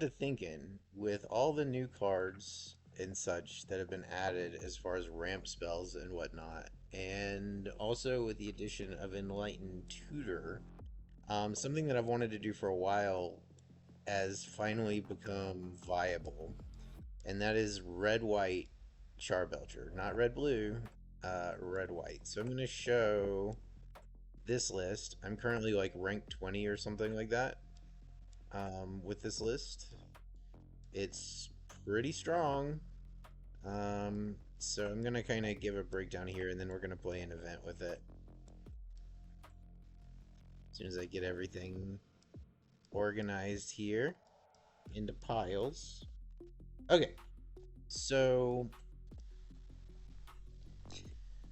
To thinking with all the new cards and such that have been added as far as ramp spells and whatnot, and also with the addition of Enlightened Tutor, something that I've wanted to do for a while has finally become viable, and that is red white Charbelcher, not red blue, red white. So I'm going to show this list. I'm currently like rank 20 or something like that with this list. It's pretty strong. So I'm gonna kind of give a breakdown here, and then we're gonna play an event with it. As soon as I get everything organized here into piles. Okay, so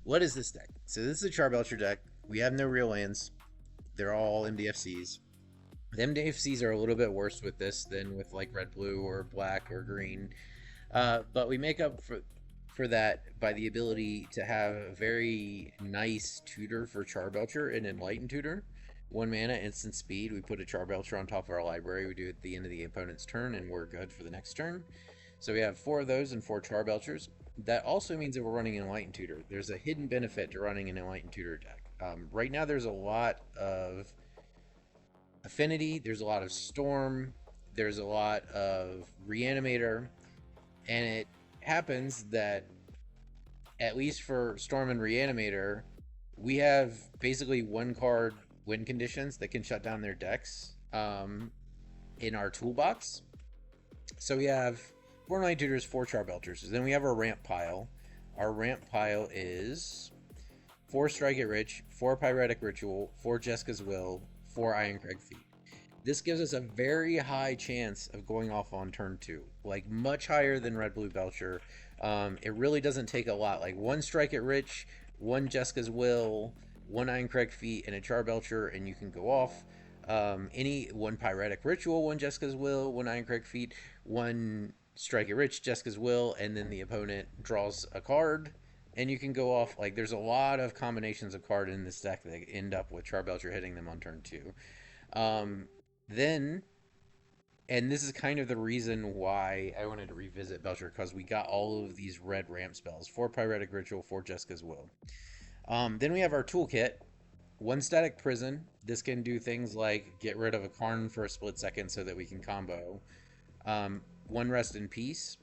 what is this deck? So this is a Charbelcher deck. We have no real lands. They're all MDFCs. The MDFCs are a little bit worse with this than with like red, blue, or black or green. But we make up for that by the ability to have a very nice tutor for Charbelcher, an Enlightened Tutor. 1 mana, instant speed. We put a Charbelcher on top of our library. We do it at the end of the opponent's turn, and we're good for the next turn. So we have 4 of those and 4 Charbelchers. That also means that we're running an Enlightened Tutor. There's a hidden benefit to running an Enlightened Tutor deck. Right now, there's a lot of Affinity, there's a lot of Storm, there's a lot of Reanimator, and it happens that at least for Storm and Reanimator, we have basically 1 card win conditions that can shut down their decks in our toolbox. So we have 4 Night Tutors, 4 Charbelchers. Then we have our ramp pile. Our ramp pile is 4 Strike It Rich, 4 Pyretic Ritual, 4 Jeska's Will, 4 Ironcrag Feet. This gives us a very high chance of going off on turn 2, like much higher than Red Blue Belcher. It really doesn't take a lot, like 1 Strike It Rich, 1 Jeska's Will, 1 Ironcrag Feet, and a Charbelcher, and you can go off. Any 1 Pyretic Ritual, 1 Jeska's Will, 1 Ironcrag Feet, 1 Strike It Rich, Jeska's Will, and then the opponent draws a card, and you can go off. Like, there's a lot of combinations of card in this deck that end up with Charbelcher hitting them on turn 2. Then, and this is kind of the reason why I wanted to revisit Belcher, because we got all of these red ramp spells: 4 Pyretic Ritual, 4 Jeska's Will. Then we have our toolkit: 1 Static Prison. This can do things like get rid of a Karn for a split second so that we can combo. 1 Rest in Peace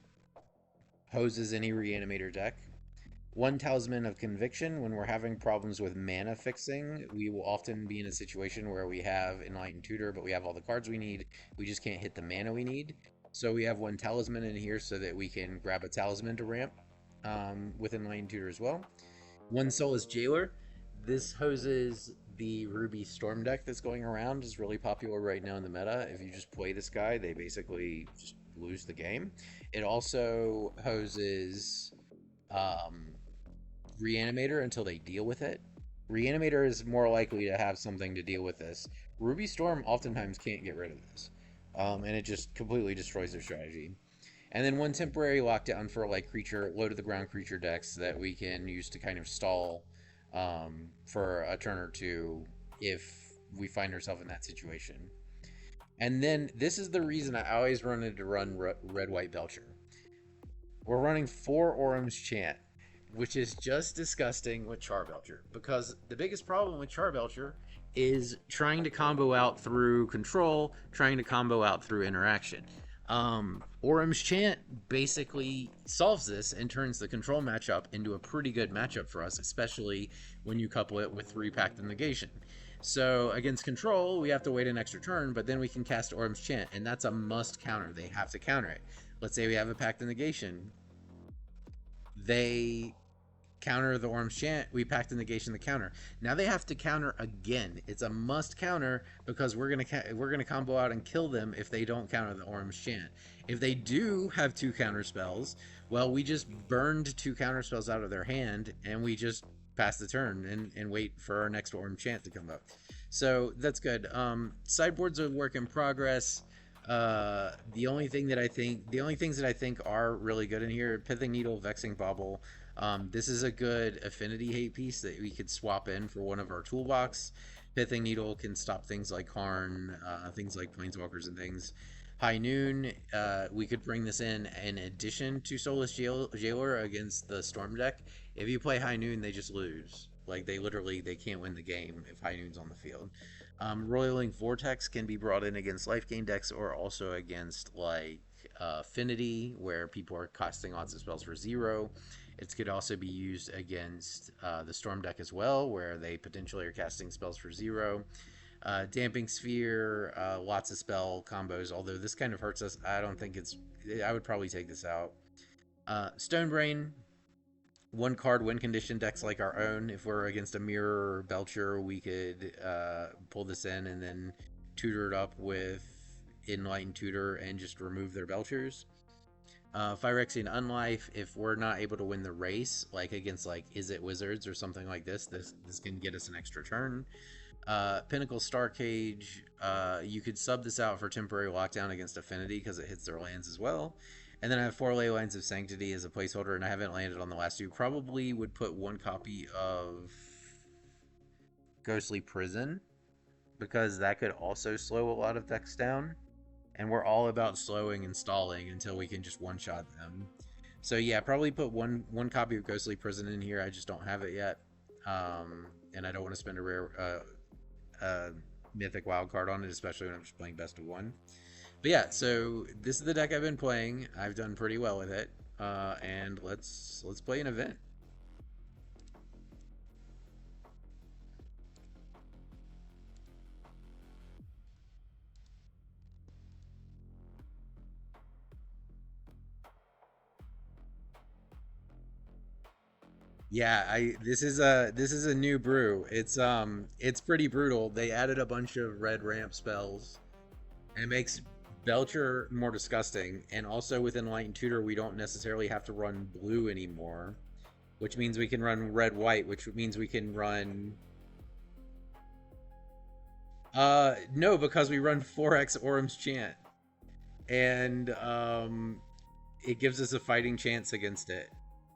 hoses any Reanimator deck. 1 Talisman of Conviction. When we're having problems with mana fixing, we will often be in a situation where we have Enlightened Tutor, but we have all the cards we need. We just can't hit the mana we need. So we have 1 Talisman in here so that we can grab a Talisman to ramp with Enlightened Tutor as well. 1 Soulless Jailer. This hoses the Ruby Storm deck that's going around. Is really popular right now in the meta. If you just play this guy, they basically just lose the game. It also hoses Reanimator until they deal with it. Reanimator is more likely to have something to deal with this. Ruby Storm oftentimes can't get rid of this, and it just completely destroys their strategy. And then 1 temporary lockdown for like creature, low to the ground creature decks that we can use to kind of stall for a turn or two if we find ourselves in that situation. And then this is the reason I always wanted to run Red White Belcher. We're running 4 Orum's Chant, which is just disgusting with Charbelcher, because the biggest problem with Charbelcher is trying to combo out through control, trying to combo out through interaction. Orum's Chant basically solves this and turns the control matchup into a pretty good matchup for us, especially when you couple it with 3 Pact of Negation. So against control, we have to wait an extra turn, but then we can cast Orum's Chant, and that's a must counter. They have to counter it. Let's say we have a Pact of Negation. They counter the Orum's Chant, we Pact of Negation the counter. Now they have to counter again. It's a must counter because we're gonna combo out and kill them if they don't counter the Orum's Chant. If they do have 2 counter spells, well, we just burned 2 counter spells out of their hand, and we just pass the turn and wait for our next Orum's Chant to come up. So that's good. Sideboard's a work in progress. The only things that I think are really good in here: Pithing Needle, Vexing Bubble. This is a good affinity hate piece that we could swap in for one of our toolbox. Pithing Needle can stop things like Karn, things like Planeswalkers and things. High Noon, we could bring this in addition to Soulless Jailer against the Storm deck. If you play High Noon, they just lose. Like they literally they can't win the game if High Noon's on the field. Roiling Vortex can be brought in against life gain decks or also against like Affinity, where people are casting lots of spells for 0. It could also be used against the Storm deck as well, where they potentially are casting spells for 0. Damping Sphere, lots of spell combos, although this kind of hurts us. I don't think it's... I would probably take this out. Stonebrain, one card win condition decks like our own. If we're against a Mirror or Belcher, we could pull this in and then tutor it up with Enlightened Tutor and just remove their Belchers. Phyrexian Unlife, if we're not able to win the race, like against like Is It Wizards or something like this can get us an extra turn. Pinnacle Starcage, you could sub this out for temporary lockdown against Affinity because it hits their lands as well. And then I have 4 Ley Lines of Sanctity as a placeholder, and I haven't landed on the last 2. Probably would put 1 copy of Ghostly Prison, because that could also slow a lot of decks down. And we're all about slowing and stalling until we can just one-shot them. So yeah, probably put one copy of Ghostly Prison in here. I just don't have it yet. And I don't want to spend a rare... mythic wild card on it, especially when I'm just playing best of 1. But yeah, so this is the deck I've been playing. I've done pretty well with it, and let's play an event. Yeah, this is a new brew. It's pretty brutal. They added a bunch of red ramp spells, and it makes Belcher more disgusting. And also with Enlightened Tutor, we don't necessarily have to run blue anymore, which means we can run red white, which means we can run no, because we run 4x Orum's Chant. And it gives us a fighting chance against it,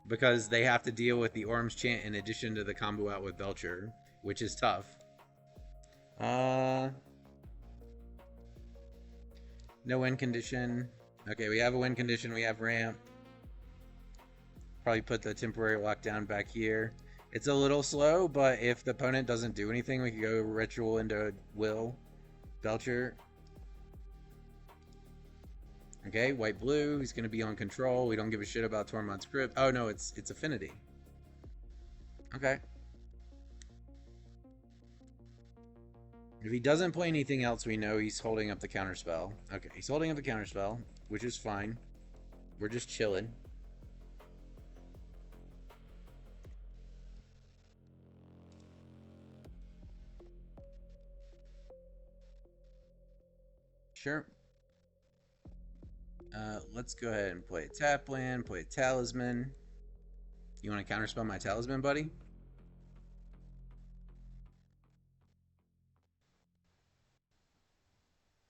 because they have to deal with the Orm's Chant in addition to the combo out with Belcher, which is tough. No win condition. Okay, we have a win condition. We have ramp. Probably put the temporary lockdown back here. It's a little slow, but if the opponent doesn't do anything, we can go Ritual into Will. Belcher. Okay, white-blue. He's going to be on control. We don't give a shit about Tormod's Grip. Oh, no, it's Affinity. Okay. If he doesn't play anything else, we know he's holding up the counterspell. Okay, he's holding up the counterspell, which is fine. We're just chilling. Sure. Let's go ahead and play a tap land, play a talisman. You want to counterspell my talisman, buddy?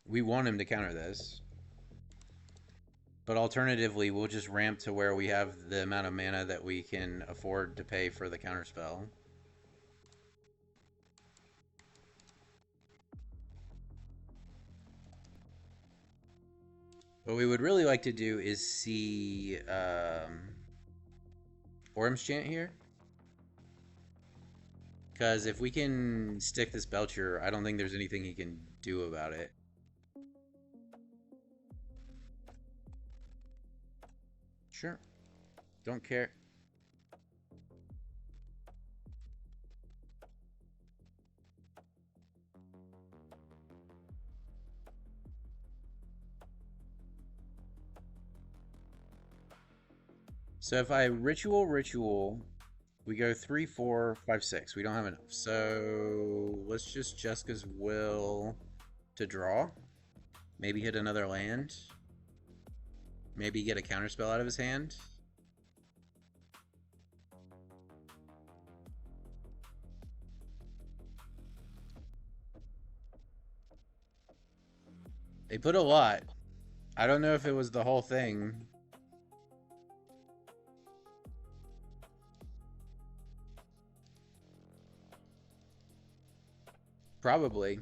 We want him to counter this. But alternatively, we'll just ramp to where we have the amount of mana that we can afford to pay for the counterspell. What we would really like to do is see Orm's Chant here. Because if we can stick this Belcher, I don't think there's anything he can do about it. Sure. Don't care. So if I ritual, we go 3, 4, 5, 6. We don't have enough. So let's just Jessica's Will to draw. Maybe hit another land. Maybe get a counterspell out of his hand. They put a lot. I don't know if it was the whole thing. Probably.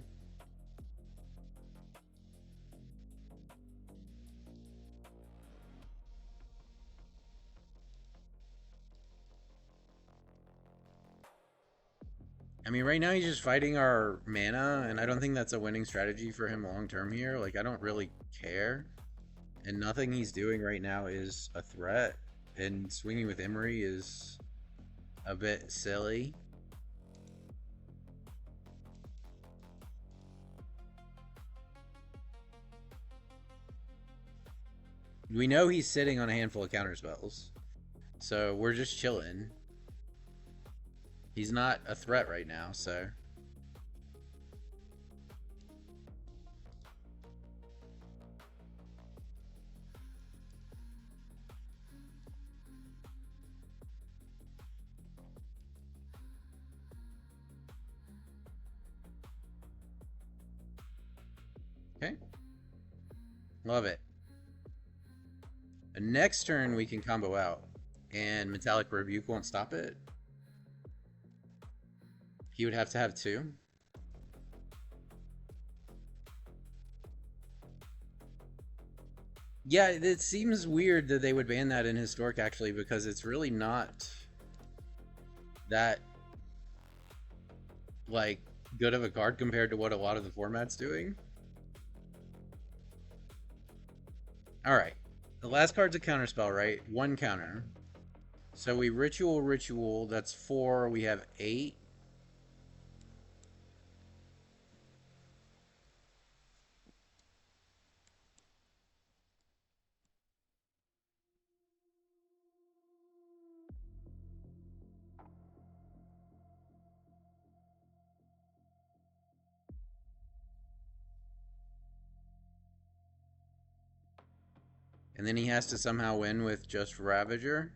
I mean, right now he's just fighting our mana, and I don't think that's a winning strategy for him long term here. Like, I don't really care. And nothing he's doing right now is a threat. And swinging with Emery is a bit silly. We know he's sitting on a handful of counter spells. So we're just chilling. He's not a threat right now, so. Okay. Love it. Next turn we can combo out. And Metallic Rebuke won't stop it. He would have to have 2. Yeah, it seems weird that they would ban that in Historic, actually, because it's really not that, like, good of a card compared to what a lot of the format's doing. Alright. The last card's a counterspell, right? 1 counter. So we Ritual, that's 4, we have 8. And then he has to somehow win with just Ravager.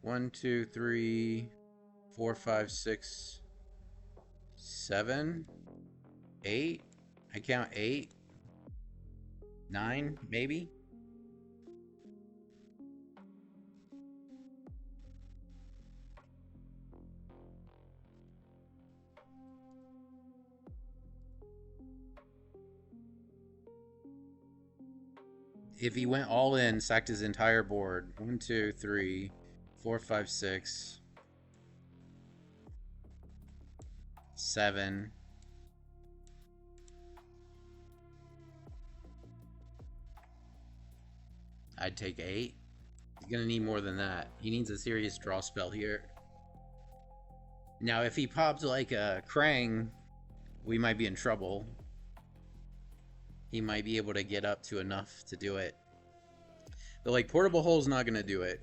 1, 2, 3, 4, 5, 6, 7, 8. I count 8. 9, maybe? If he went all in, sacked his entire board. 1, 2, 3, 4, 5, 6, 7. I'd take 8. He's gonna need more than that. He needs a serious draw spell here. Now, if he popped like a Krang, we might be in trouble. He might be able to get up to enough to do it. But like, Portable Hole's not gonna do it.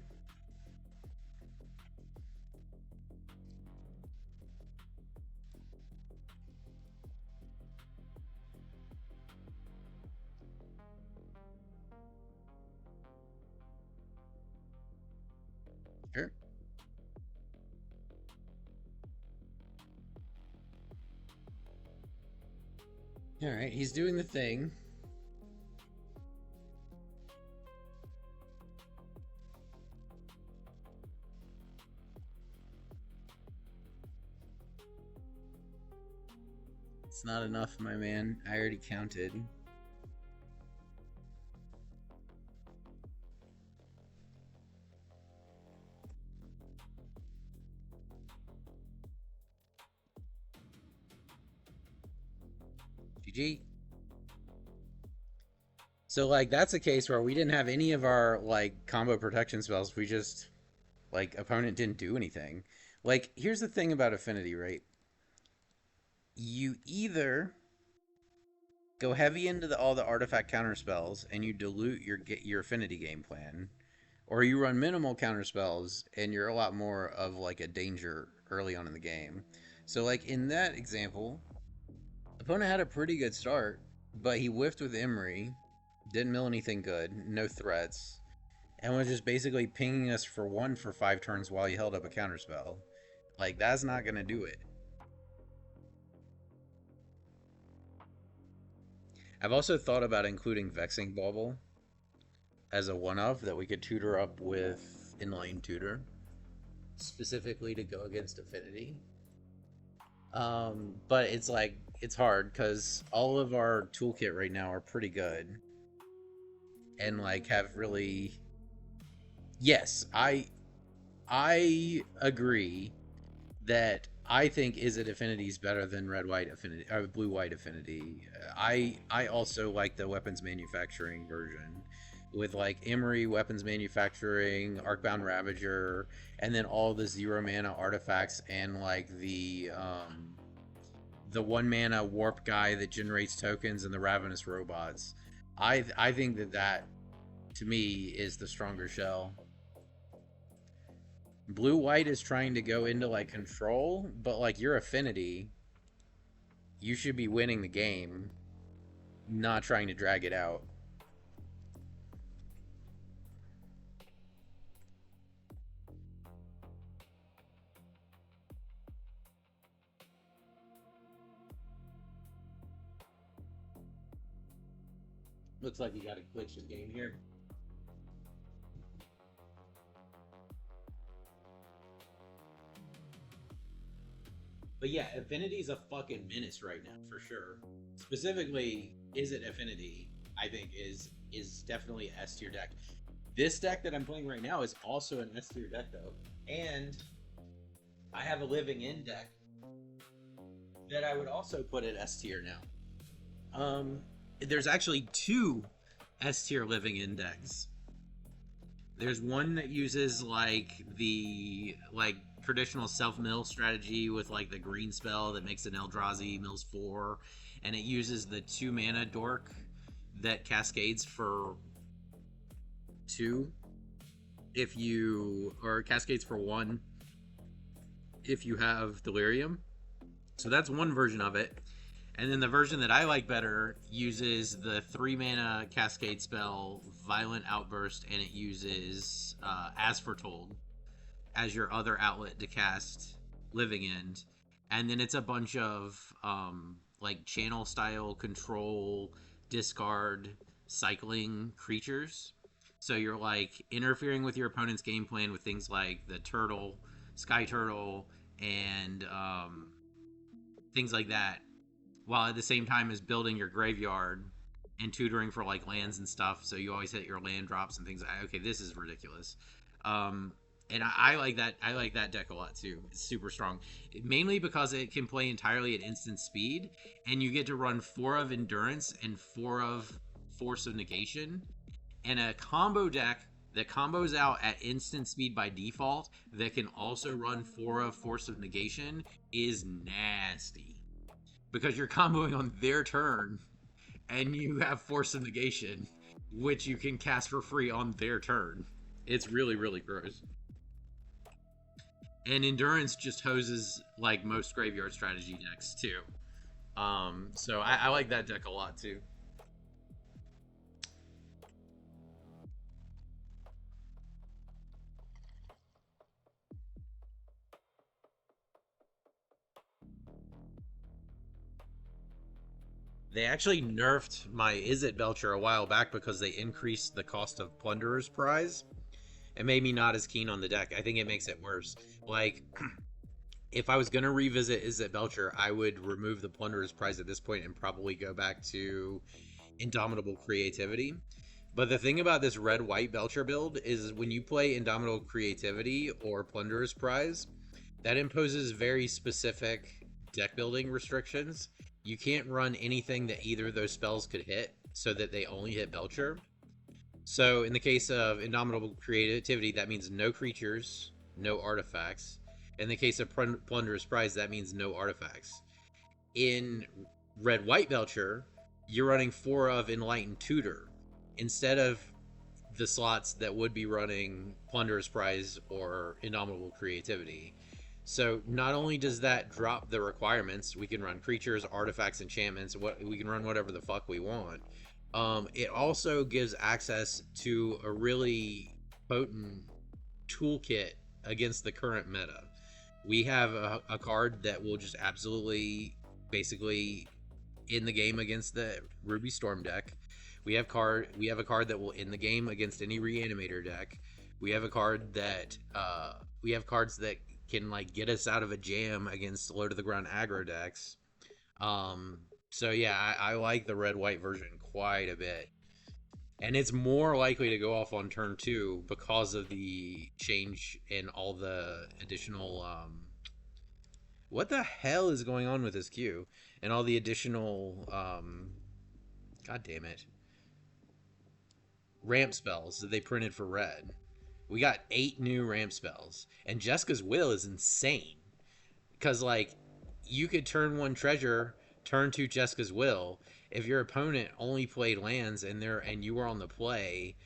Sure. Alright, he's doing the thing. It's not enough, my man. I already counted. GG. So, like, that's a case where we didn't have any of our, like, combo protection spells. We just, like, opponent didn't do anything. Like, here's the thing about Affinity, right? You either go heavy into all the artifact counter spells and you dilute your Affinity game plan, or you run minimal counter spells and you're a lot more of, like, a danger early on in the game. So, like, in that example, opponent had a pretty good start, but he whiffed with Emery, didn't mill anything good, no threats, and was just basically pinging us for 1 for 5 turns while he held up a counterspell. Like, that's not gonna do it. I've also thought about including Vexing Bauble as a one-of that we could tutor up with Inline Tutor, specifically to go against Affinity. But it's like, it's hard because all of our toolkit right now are pretty good and like have really, yes, I agree that I think Is It Affinity is better than Red White Affinity or Blue White Affinity. I also like the weapons manufacturing version with like Emery weapons manufacturing, Arcbound Ravager, and then all the 0 mana artifacts and like the 1 mana warp guy that generates tokens and the ravenous robots. I think that to me is the stronger shell. Blue white is trying to go into like control, but like your affinity, you should be winning the game, not trying to drag it out. Looks like you got a glitch in game here. But yeah, Affinity's a fucking menace right now for sure. Specifically, Is It Affinity? I think is definitely an S tier deck. This deck that I'm playing right now is also an S tier deck though, and I have a Living In deck that I would also put at S tier now. There's actually two S tier Living In decks. There's one that uses like the traditional self mill strategy with like the green spell that makes an Eldrazi mills 4, and it uses the 2 mana dork that cascades for 2 if you, or cascades for 1 if you have Delirium. So that's one version of it. And then the version that I like better uses the 3 mana cascade spell, Violent Outburst, and it uses As Foretold as your other outlet to cast Living End. And then it's a bunch of like channel style control, discard, cycling creatures. So you're like interfering with your opponent's game plan with things like the turtle, sky turtle, and things like that, while at the same time as building your graveyard and tutoring for like lands and stuff. So you always hit your land drops and things. Okay, this is ridiculous. And I like that. I like that deck a lot too. It's super strong, mainly because it can play entirely at instant speed, and you get to run 4 of Endurance and 4 of Force of Negation, and a combo deck that combos out at instant speed by default that can also run 4 of Force of Negation is nasty, because you're comboing on their turn, and you have Force of Negation, which you can cast for free on their turn. It's really, really gross. And Endurance just hoses like most graveyard strategy decks too. So I like that deck a lot too. They actually nerfed my Is It Belcher a while back because they increased the cost of Plunderer's Prize. It made me not as keen on the deck. I think it makes it worse. Like, if I was going to revisit Is It Belcher, I would remove the Plunderer's Prize at this point and probably go back to Indomitable Creativity. But the thing about this red-white Belcher build is when you play Indomitable Creativity or Plunderer's Prize, that imposes very specific deck building restrictions. You can't run anything that either of those spells could hit, so that they only hit Belcher. So in the case of Indomitable Creativity, that means no creatures, no artifacts. In the case of Plunderer's Prize, that means no artifacts. In red-white Belcher, you're running 4 of Enlightened Tutor instead of the slots that would be running Plunderer's Prize or Indomitable Creativity. So not only does that drop the requirements, we can run creatures, artifacts, enchantments, we can run whatever the fuck we want. It also gives access to a really potent toolkit against the current meta. We have a card that will just absolutely, basically, in the game against the Ruby Storm deck. We have a card that will end the game against any Reanimator deck. We have cards that can like get us out of a jam against low to the ground aggro decks. So yeah, I like the red white version quite a bit, and it's more likely to go off on turn 2 because of the change in all the additional What the hell is going on with this queue? And all the additional, god damn it, ramp spells that they printed for red. We got 8 new ramp spells. And Jessica's Will is insane. Because, like, you could turn 1 treasure, turn 2 Jessica's Will. If your opponent only played lands and you were on the play,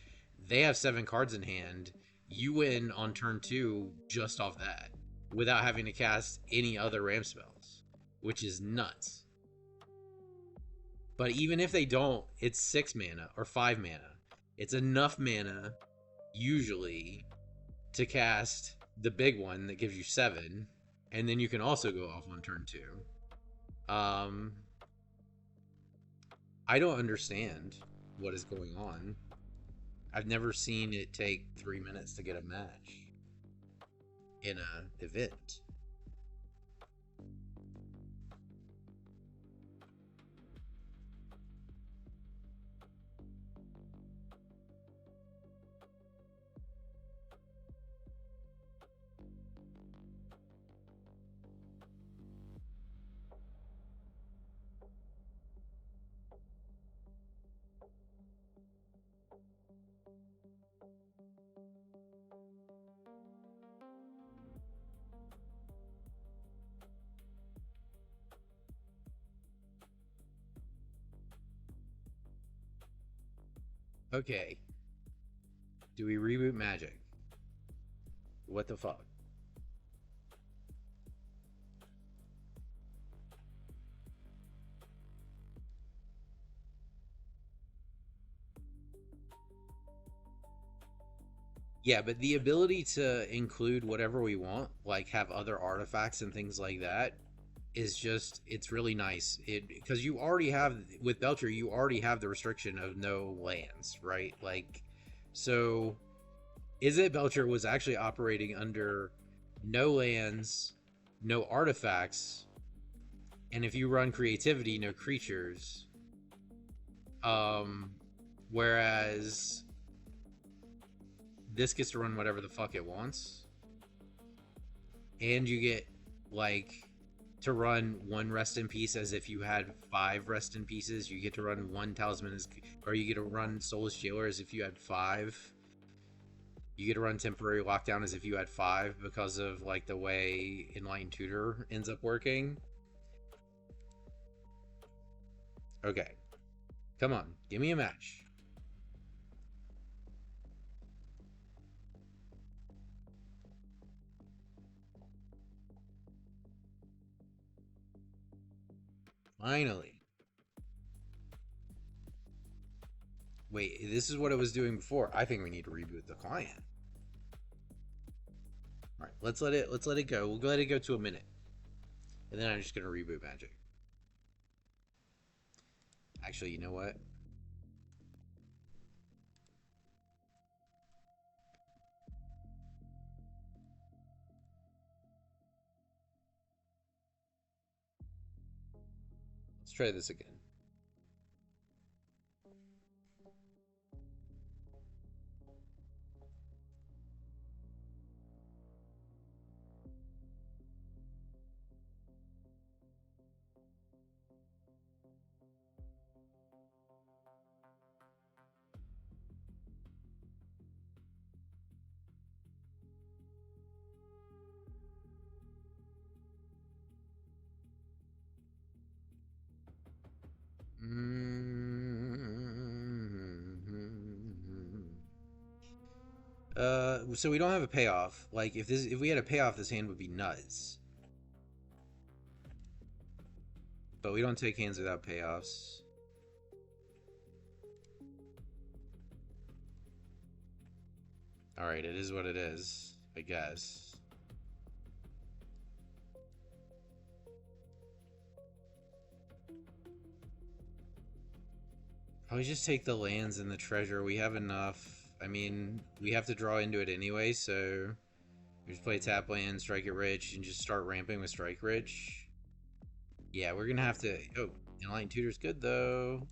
they have 7 cards in hand. You win on turn 2 just off that, without having to cast any other ramp spells, which is nuts. But even if they don't, it's 6 mana or 5 mana. It's enough mana, usually, to cast the big one that gives you 7, and then you can also go off on turn 2. I don't understand what is going on. I've never seen it take 3 minutes to get a match in a event. Okay. Do we reboot Magic? What the fuck? Yeah, but the ability to include whatever we want, like have other artifacts and things like that, is just, it's really nice. It, because you already have, with Belcher, you already have the restriction of no lands, right? Like, so Is It Belcher was actually operating under no lands, no artifacts, and if you run creativity, no creatures. Um, whereas this gets to run whatever the fuck it wants, and you get like to run 1 rest in peace as if you had 5 rest in pieces. You get to run 1 talisman as, or you get to run soulless jailer as if you had 5. You get to run temporary lockdown as if you had 5 because of like the way Enlightened Tutor ends up working. Okay, come on, give me a match. Finally. Wait, this is what it was doing before. I think we need to reboot the client. All right, let's let it go. We'll let it go to a minute, and then I'm just gonna reboot Magic. Actually, you know what? Let's try this again. So we don't have a payoff. Like if we had a payoff, this hand would be nuts. But we don't take hands without payoffs. All right, it is what it is, I guess. Probably just take the lands and the treasure. We have enough. I mean, we have to draw into it anyway, so we just play tap land, strike it rich, and just start ramping with strike rich. Yeah, we're gonna have to. Oh, Enlightened Tutor's good though.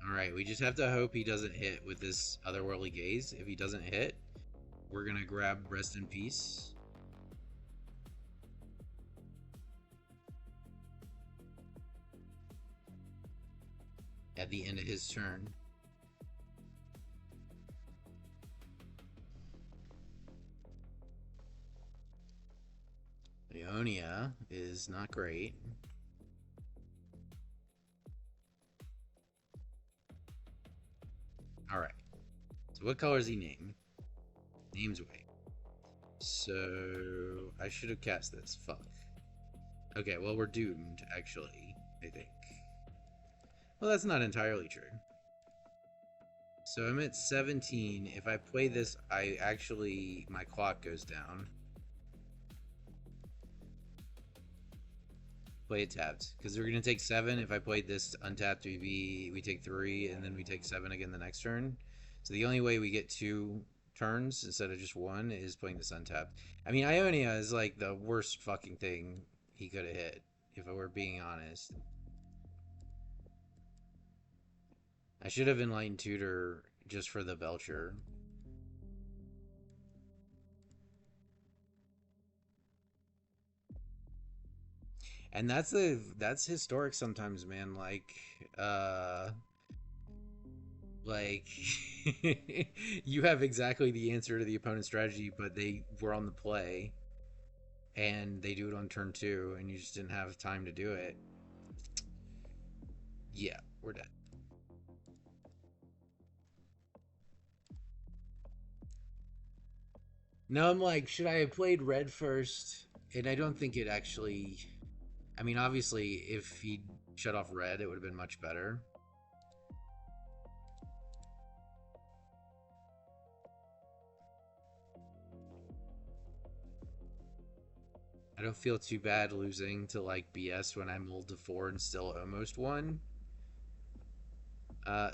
All right. Alright, we just have to hope he doesn't hit with this Otherworldly Gaze. If he doesn't hit, we're gonna grab Rest in Peace. At the end of his turn. Ionia is not great. Alright. So what color is he named? Name's white. So I should have cast this. Fuck. Okay, well we're doomed, actually, I think. Well, that's not entirely true. So I'm at 17. If I play this, my clock goes down. Play it tapped. Because we're going to take 7. If I played this untapped, we take 3, and then we take 7 again the next turn. So the only way we get 2 turns instead of just 1 is playing this untapped. I mean, Ionia is like the worst fucking thing he could have hit, if we're being honest. I should have Enlightened Tutor just for the Belcher. And that's historic sometimes, man. Like you have exactly the answer to the opponent's strategy, but they were on the play and they do it on turn 2 and you just didn't have time to do it. Yeah, we're dead. No, I'm like, should I have played red first? And I don't think it actually. I mean, obviously, if he shut off red, it would have been much better. I don't feel too bad losing to like BS when I mulled to 4 and still almost won.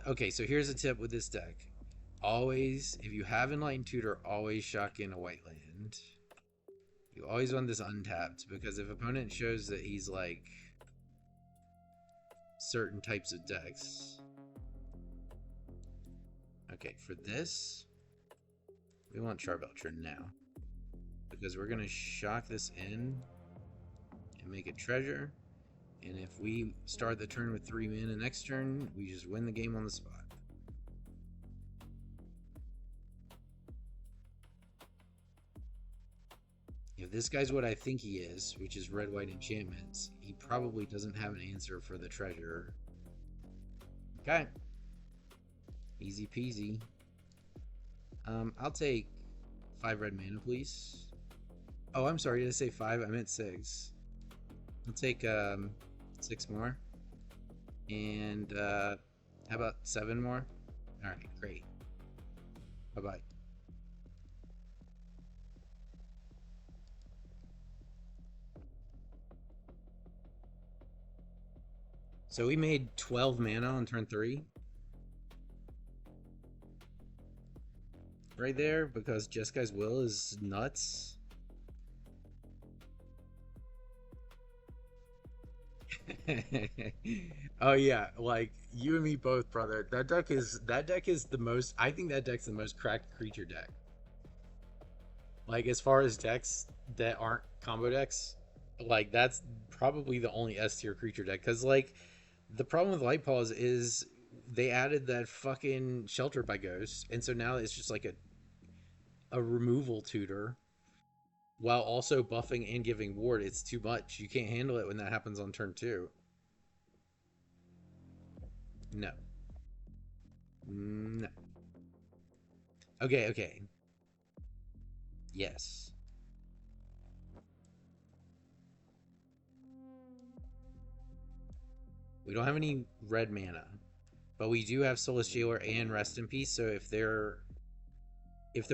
Okay, so here's a tip with this deck. Always, if you have Enlightened Tutor, always shock in a white land. You always want this untapped, because if opponent shows that he's like certain types of decks. Okay, for this, we want Charbelcher now. Because we're going to shock this in and make a treasure. And if we start the turn with 3 mana next turn, we just win the game on the spot. If this guy's what I think he is, which is red-white enchantments, he probably doesn't have an answer for the treasure. Okay. Easy peasy. I'll take 5 red mana, please. Oh, I'm sorry, did I say 5? I meant 6. I'll take 6 more. And how about 7 more? Alright, great. Bye-bye. So we made 12 mana on turn 3. Right there, because Jeskai Will is nuts. Oh yeah, like you and me both, brother. That deck is the most. I think that deck's the most cracked creature deck. Like as far as decks that aren't combo decks, like that's probably the only S tier creature deck. Because like the problem with Light Paws is they added that fucking Shelter by Ghost, and so now it's just like a removal tutor while also buffing and giving ward. It's too much. You can't handle it when that happens on turn 2. No. No. Okay, okay. Yes. We don't have any red mana, but we do have Soulless Jailer and Rest in Peace, so if they're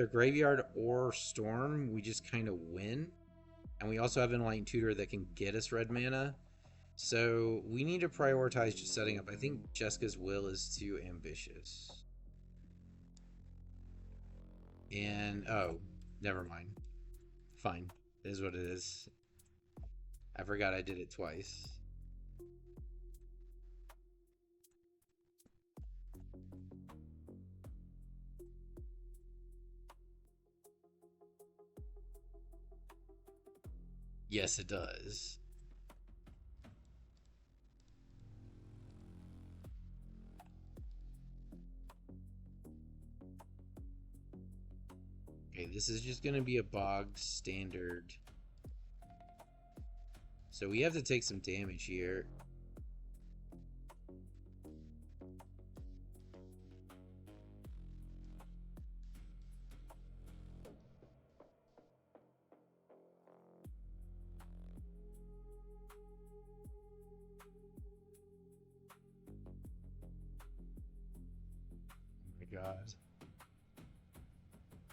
Graveyard or Storm, we just kind of win. And we also have Enlightened Tutor that can get us red mana. So we need to prioritize just setting up. I think Jessica's Will is too ambitious. And, oh, never mind. Fine. It is what it is. I forgot I did it twice. Yes, it does. Okay, this is just gonna be a bog standard. So we have to take some damage here. Oh my god.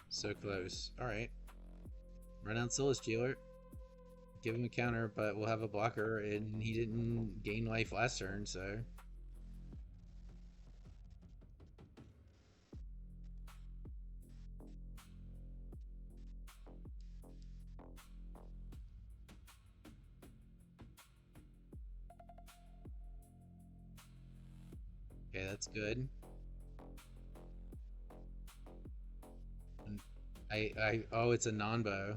So close. Alright. Run out Stealer. Give him a counter, but we'll have a blocker, and he didn't gain life last turn, so... Okay, that's good. Oh, it's a non-bow.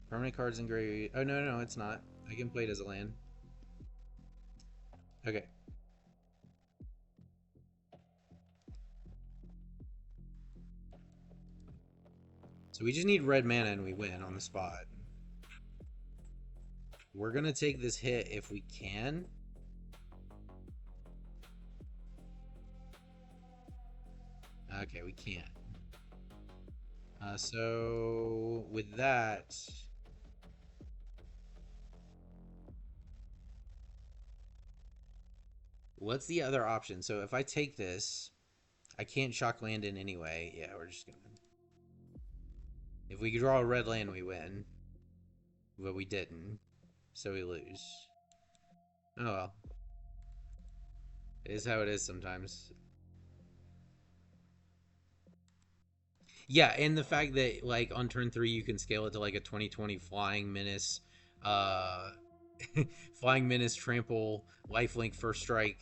Permanent cards in gravy. Oh, no, no, it's not. I can play it as a land. Okay. So we just need red mana and we win on the spot. We're gonna take this hit if we can. Okay, we can't. So with that, what's the other option? So if I take this, I can't shock land in anyway. Yeah, we're just gonna. If we draw a red land, we win. But we didn't, so we lose. Oh well. It is how it is sometimes. Yeah, and the fact that like on turn 3 you can scale it to like a 2020 flying menace, uh, flying menace, trample, lifelink, first strike,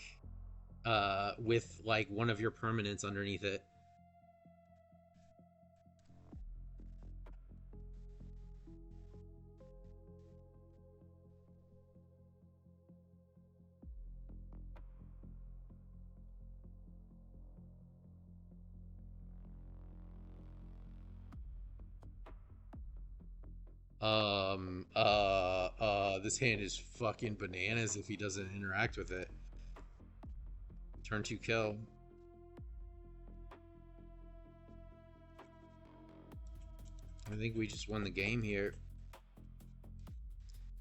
with like one of your permanents underneath it. This hand is fucking bananas if he doesn't interact with it. Turn 2 kill. I think we just won the game here.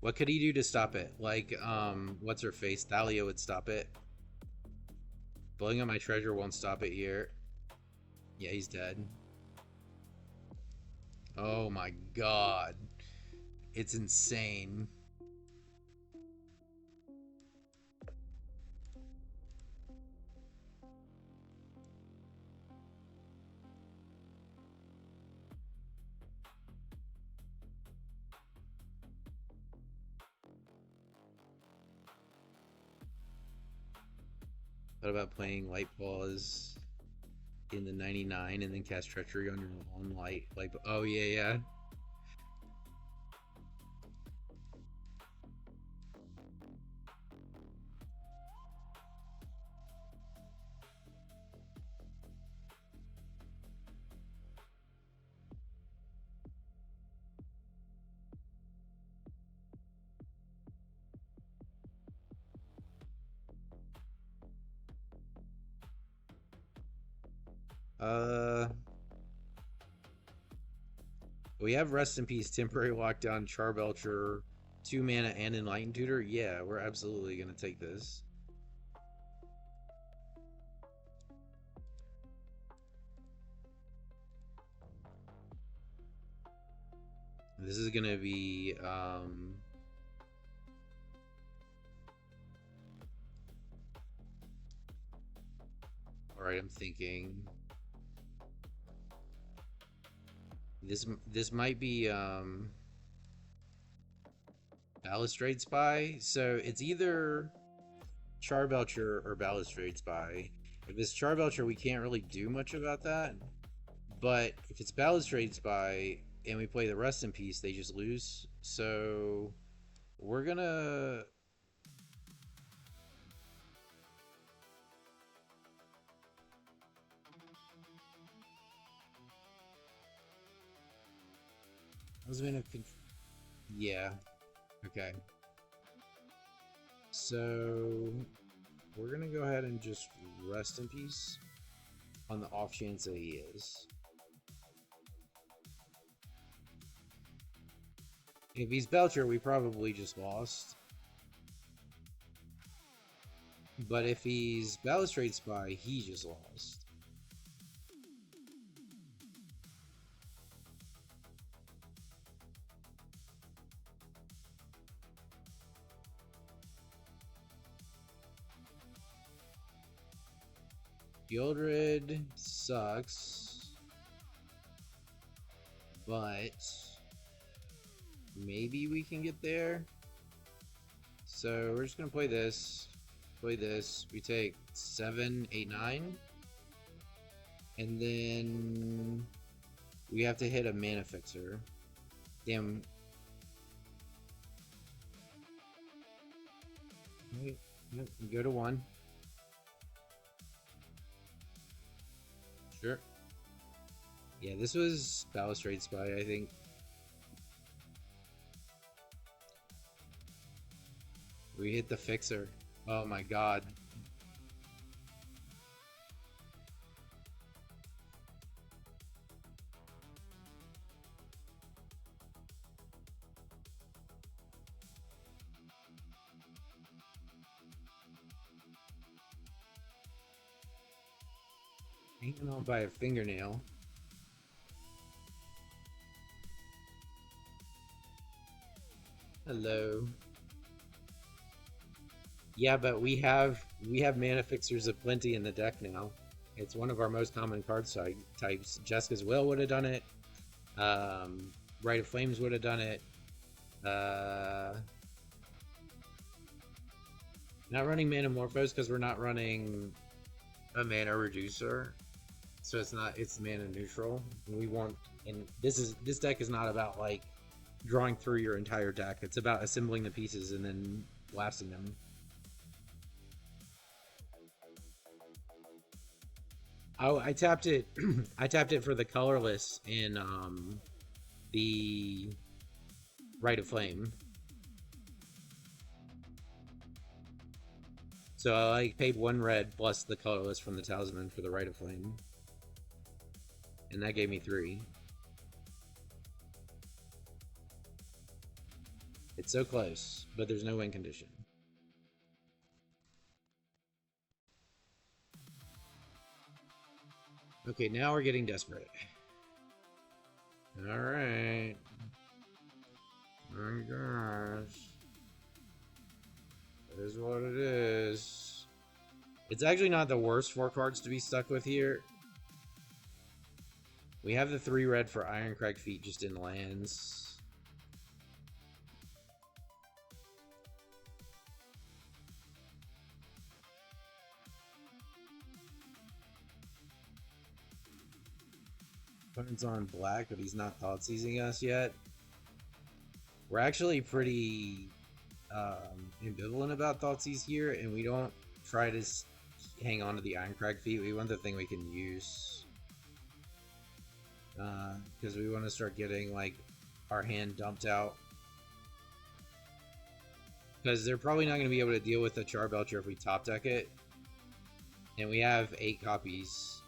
What could he do to stop it? Like, what's her face? Thalia would stop it. Blowing up my treasure won't stop it here. Yeah, he's dead. Oh my god. It's insane. What about playing Light Paws in the 99 and then cast Treachery on your own light? Like, oh yeah, yeah. We have Rest in Peace, Temporary Lockdown, Charbelcher, 2 mana, and Enlightened Tutor. Yeah, we're absolutely gonna take this. This is gonna be alright, I'm thinking. This might be Balustrade Spy. So it's either Charbelcher or Balustrade Spy. If it's Charbelcher, we can't really do much about that. But if it's Balustrade Spy, and we play the Rest in Peace, they just lose. So we're gonna. I was gonna. Yeah. Okay. So we're gonna go ahead and just Rest in Peace on the off chance that he is. If he's Belcher, we probably just lost. But if he's Balustrade Spy, he just lost. Gildred sucks, but maybe we can get there. So we're just gonna play this, we take 7, 8, 9, and then we have to hit a mana fixer. Damn. Wait, yep, go to 1. Sure. Yeah, this was Balustrade Spy, I think. We hit the fixer. Oh my god. Hanging on by a fingernail. Hello. Yeah, but we have mana fixers aplenty in the deck now. It's one of our most common card types. Jessica's Will would have done it. Rite of Flames would have done it. Not running Manamorphose because we're not running a mana reducer, so it's mana neutral. And we want, and this deck is not about like drawing through your entire deck. It's about assembling the pieces and then blasting them. Oh, I tapped it. I tapped it for the colorless in the Rite of Flame. So I paid 1 red plus the colorless from the Talisman for the Rite of Flame, and that gave me 3. It's so close, but there's no win condition. Okay, now we're getting desperate. Alright. Oh gosh. It is what it is. It's actually not the worst 4 cards to be stuck with here. We have the 3 red for Ironcrag Feet just in lands. Opponent's on black, but he's not thought seizing us yet. We're actually pretty ambivalent about Thoughtseize here, and we don't try to hang on to the Ironcrag Feet. We want the thing we can use, because we want to start getting like our hand dumped out, because they're probably not going to be able to deal with the Charbelcher if we top deck it, and we have 8 copies.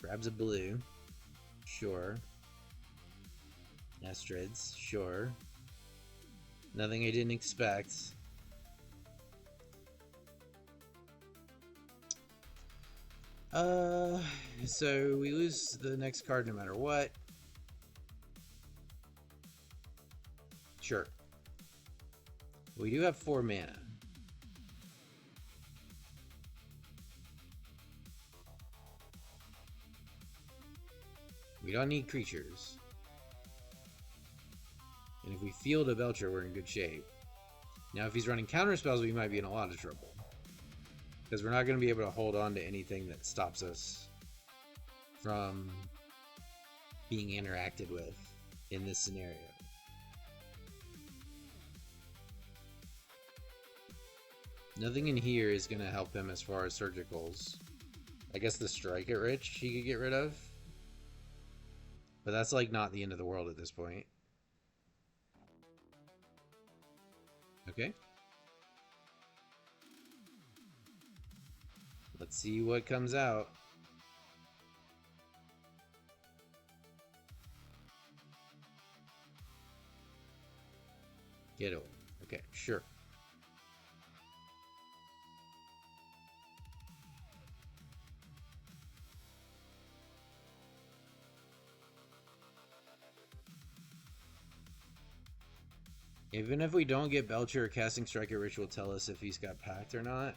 Grabs a blue. Sure. Astrids. Sure. Nothing I didn't expect. So we lose the next card no matter what. Sure. We do have 4 mana. We don't need creatures. And if we field a Belcher, we're in good shape. Now, if he's running counter spells, we might be in a lot of trouble. Because we're not going to be able to hold on to anything that stops us from being interacted with in this scenario. Nothing in here is going to help him as far as surgicals. I guess the Strike at Rich he could get rid of. But that's like not the end of the world at this point. Okay. Let's see what comes out. Get away. Okay, sure. Even if we don't get Belcher, casting Strike at Rich will tell us if he's got Pact or not.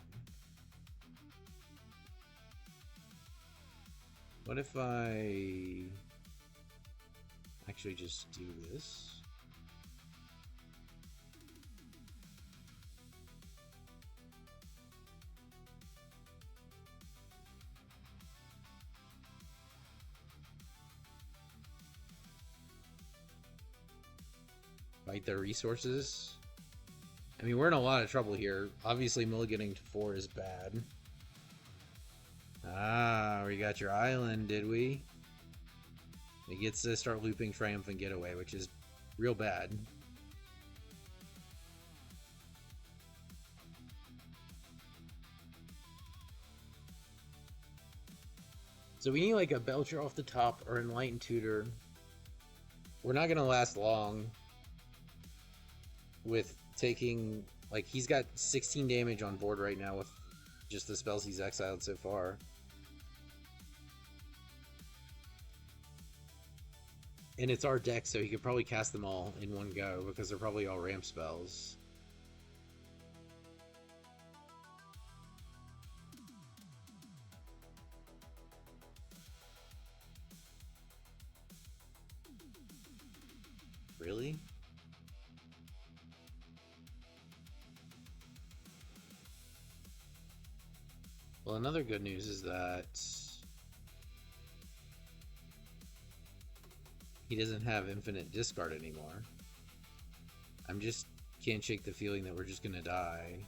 What if I actually just do this? Fight their resources. I mean, we're in a lot of trouble here. Obviously, mulliganing to 4 is bad. Ah, we got your island, did we? It gets to start looping Triumphant Getaway, which is real bad. So we need like a Belcher off the top or Enlightened Tutor. We're not going to last long with taking, like, he's got 16 damage on board right now with just the spells he's exiled so far. And it's our deck, so he could probably cast them all in one go because they're probably all ramp spells. Really? Well, another good news is that he doesn't have infinite discard anymore. I'm just can't shake the feeling that we're just gonna die.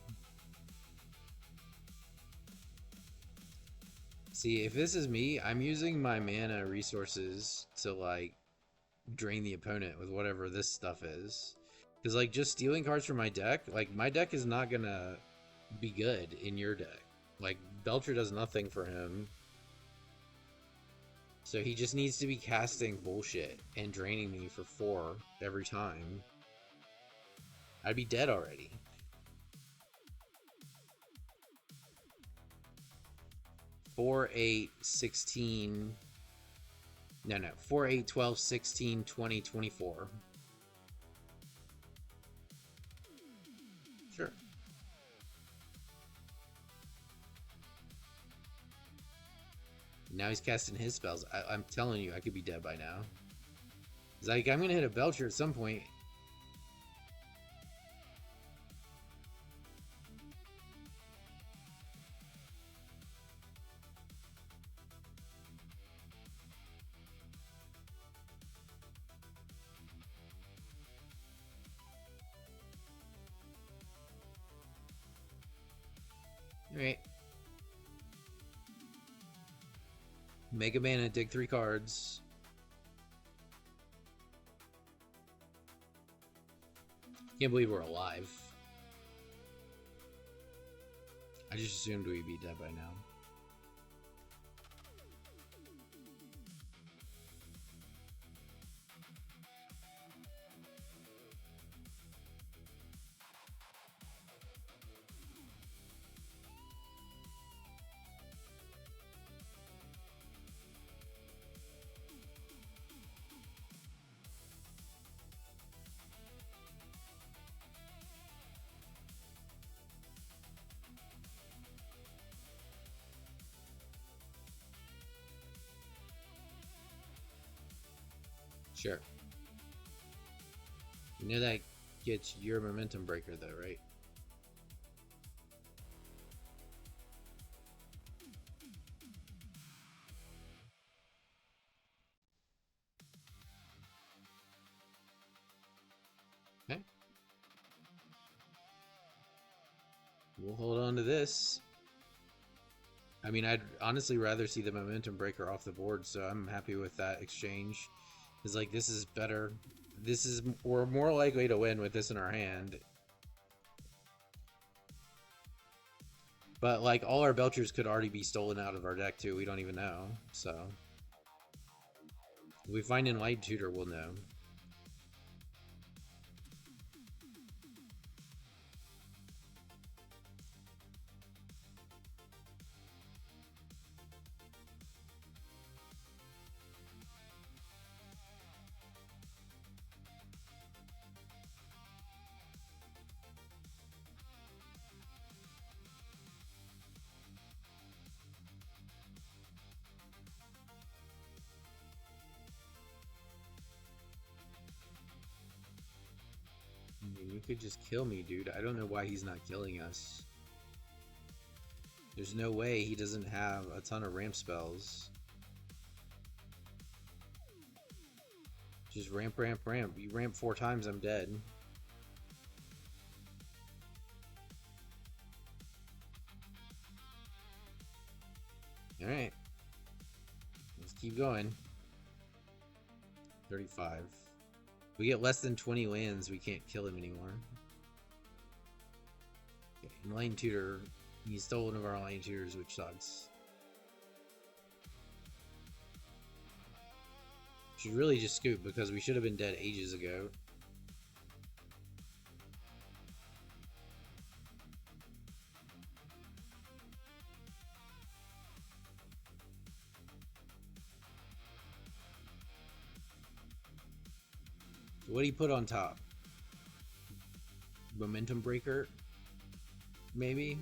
See, if this is me, I'm using my mana resources to, like, drain the opponent with whatever this stuff is. Because, like, just stealing cards from my deck, like, my deck is not gonna be good in your deck. Like, Belcher does nothing for him. So he just needs to be casting bullshit and draining me for 4 every time. I'd be dead already. Four, 8, 16... No, 4, 8, 12, 16, 20, 24. Sure. Now he's casting his spells. I'm telling you, I could be dead by now. It's like, I'm going to hit a Belcher at some point. Alright. Mega Mana, dig 3 cards. Can't believe we're alive. I just assumed we'd be dead by now. Sure. You know that gets your momentum breaker though, right? Okay. We'll hold on to this. I mean, I'd honestly rather see the momentum breaker off the board, so I'm happy with that exchange. It's like, this is better. We're more likely to win with this in our hand. But like, all our Belchers could already be stolen out of our deck too. We don't even know. So if we find Enlightened Tutor, we'll know. I mean, you could just kill me, dude. I don't know why he's not killing us. There's no way he doesn't have a ton of ramp spells. Just ramp, ramp, ramp. You ramp 4 times, I'm dead. Alright. Let's keep going. 35. We get less than 20 lands, we can't kill him anymore. Okay, Enlightened Tutor. He stole one of our Enlightened Tutors, which sucks. Should really just scoop, because we should have been dead ages ago. What do you put on top? Momentum breaker? Maybe?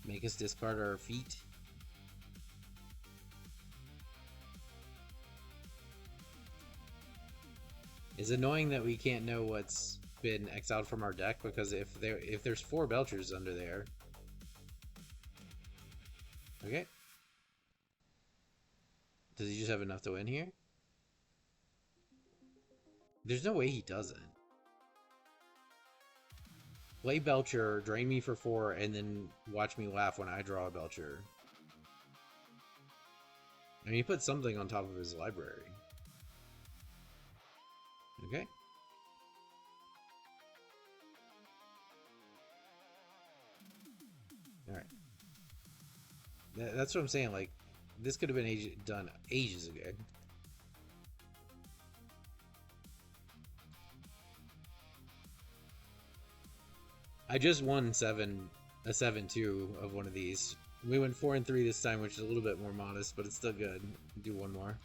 Make us discard our feet? It's annoying that we can't know what's been exiled from our deck, because if there's 4 Belchers under there. Okay. Does he just have enough to win here? There's no way he doesn't. Play Belcher, drain me for 4, and then watch me laugh when I draw a Belcher. I mean, he put something on top of his library. Okay. Alright. That's what I'm saying, like, this could have been done ages ago. I just won a 7-2 of one of these. We went 4-3 this time, which is a little bit more modest, but it's still good. Do one more.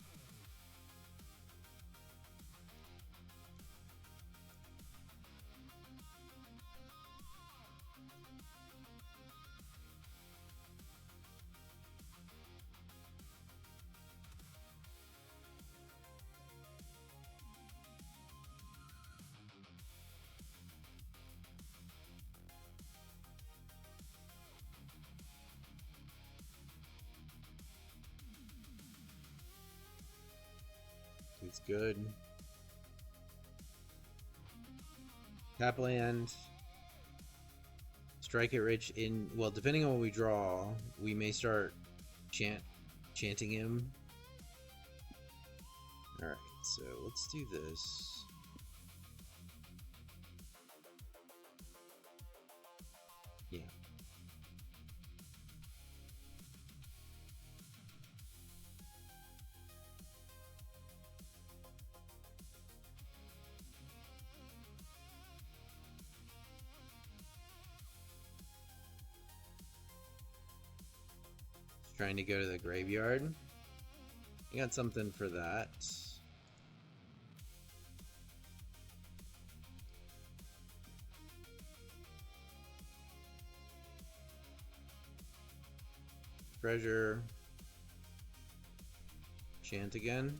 It's good. Tap land. Strike it rich in... Well, depending on what we draw, we may start chanting him. Alright, so let's do this. Yeah. Trying to go to the graveyard. I got something for that. Treasure. Chant again.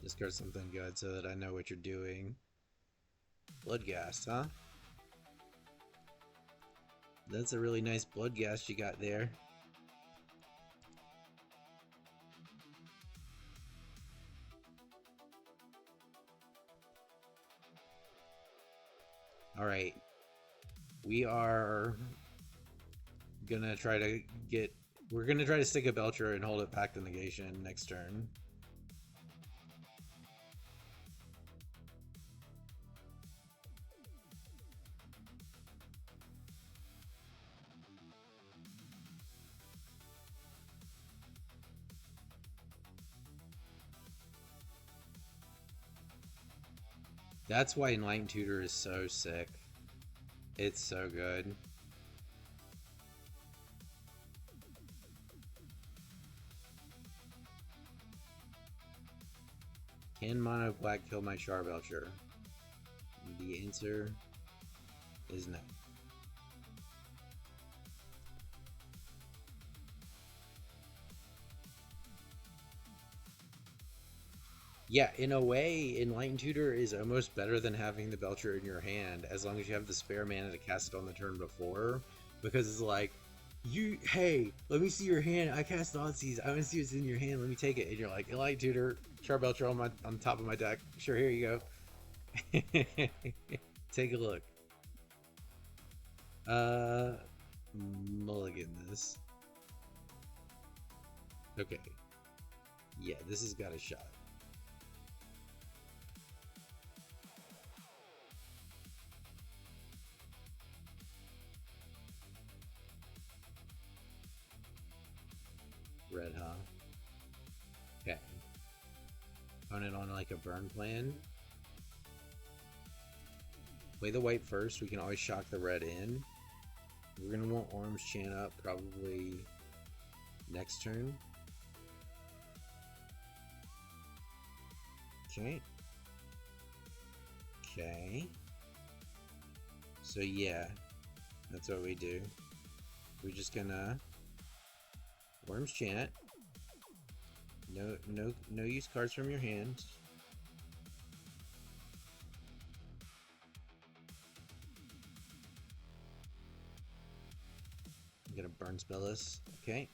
Discard something good so that I know what you're doing. Bloodghast, huh? That's a really nice Bloodghast you got there. Alright. We are gonna try to get... We're gonna try to stick a Belcher and hold it back to negation next turn. That's why Enlightened Tutor is so sick. It's so good. Can mono black kill my Charbelcher? The answer is no. Yeah, in a way, Enlightened Tutor is almost better than having the Belcher in your hand, as long as you have the spare mana to cast it on the turn before, because it's like, hey, let me see your hand, I cast Thoughtseize, I want to see what's in your hand, let me take it, and you're like, Enlightened Tutor, Charbelcher on top of my deck, sure, here you go. Take a look. Mulligan this. Okay. Yeah, this has got a shot. Red, huh? Okay. Own it on like a burn plan. Play the white first. We can always shock the red in. We're gonna want Orange Chant up probably next turn. Okay. Okay. So yeah, that's what we do. We're just gonna Worms Chant. No use cards from your hand. I'm gonna burn spell this. Okay.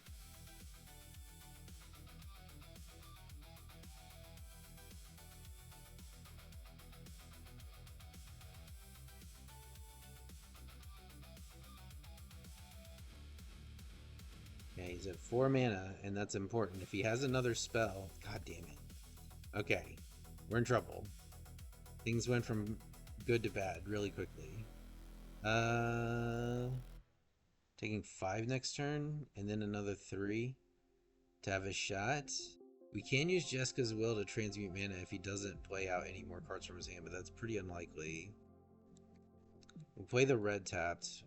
Yeah, he's at 4 mana, and that's important. If he has another spell, god damn it. Okay, we're in trouble. Things went from good to bad really quickly. Taking 5 next turn, and then another 3 to have a shot. We can use Jeska's Will to transmute mana if he doesn't play out any more cards from his hand, but that's pretty unlikely. We'll play the red tapped.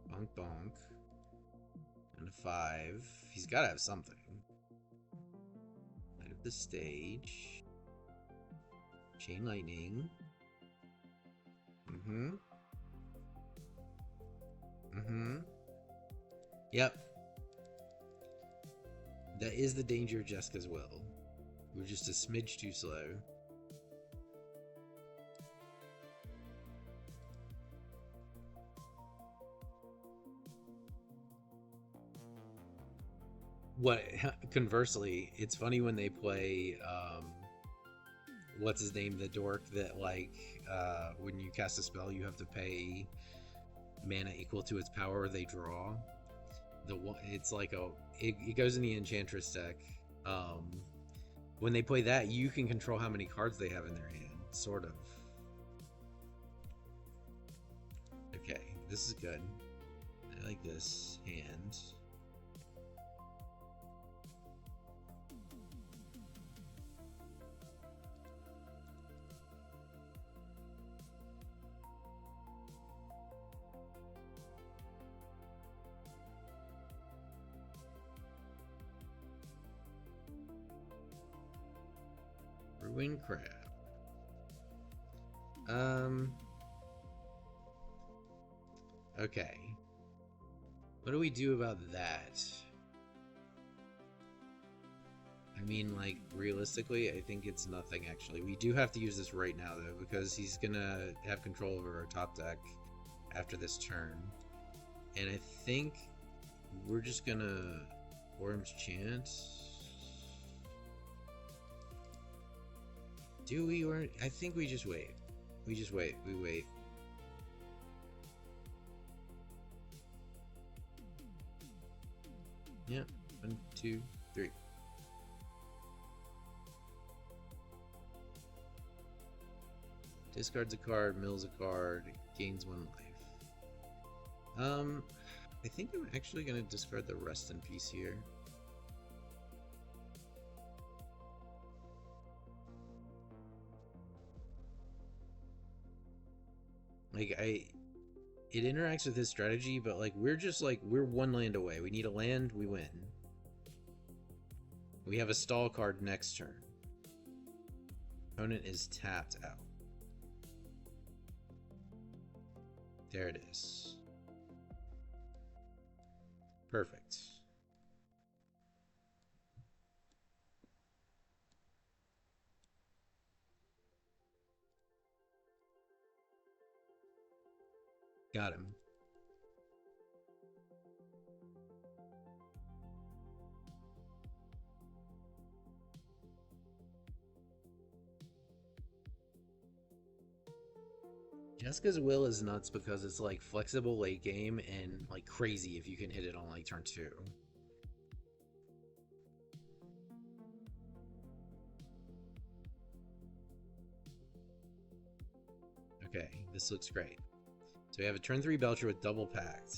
Bonk bonk. And a 5. He's got to have something. Light up the stage. Chain Lightning. Yep. That is the danger of Jeska's Will. We're just a smidge too slow. What? Conversely, it's funny when they play what's his name, the dork that like when you cast a spell you have to pay mana equal to its power they draw. It's like it goes in the Enchantress deck. When they play that, you can control how many cards they have in their hand, sort of. Okay, this is good. I like this hand. Twin crab. Okay. What do we do about that? I mean, like, realistically, I think it's nothing, actually. We do have to use this right now, though, because he's gonna have control over our top deck after this turn. And I think we're just gonna Worm's Chant. Do we? Or I think we just wait. We just wait. We wait. Yeah. 1, 2, 3. Discards a card, mills a card, gains 1 life. I think I'm actually gonna discard the Rest in Peace here. Like, it interacts with his strategy, but like we're just like we're 1 land away. We need a land, we win. We have a stall card next turn. Opponent is tapped out. There it is. Perfect. Got him. Jessica's Will is nuts because it's like flexible late game and like crazy if you can hit it on like turn 2. Okay, this looks great. So we have a turn 3 Belcher with double pact.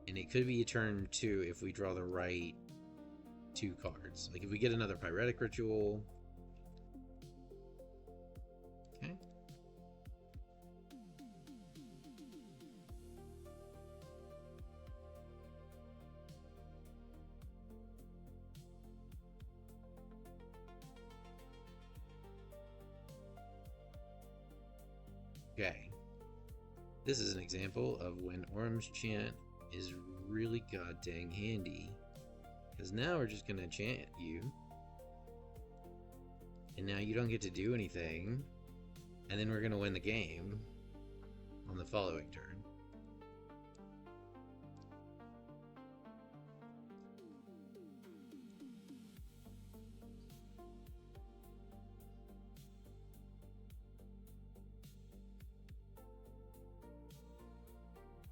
And it could be a turn 2 if we draw the right 2 cards. Like if we get another Pyretic Ritual. Okay. Okay. This is an example of when Orm's Chant is really goddamn handy. Because now we're just gonna chant you. And now you don't get to do anything. And then we're gonna win the game on the following turn.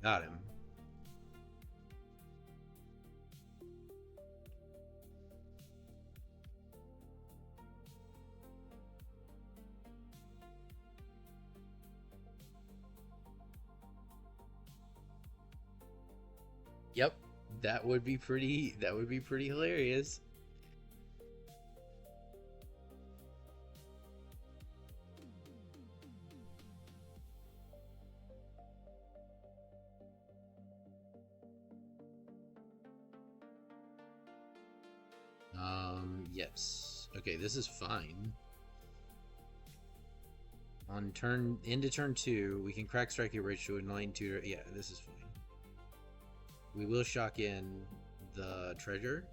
Got him. Yep, that would be pretty hilarious. Yes. Okay, this is fine. On into turn 2, we can crack strike your ritual and 9-2. Yeah, this is fine. We will shock in the treasure.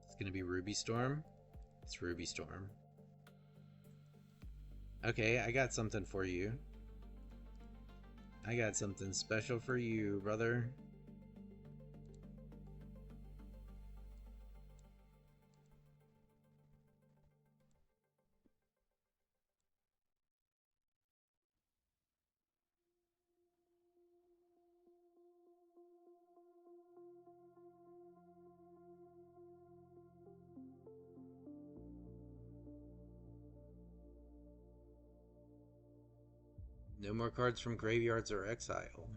It's gonna be Ruby Storm. It's Ruby Storm. Okay, I got something for you. I got something special for you, brother. No more cards from graveyards or exile.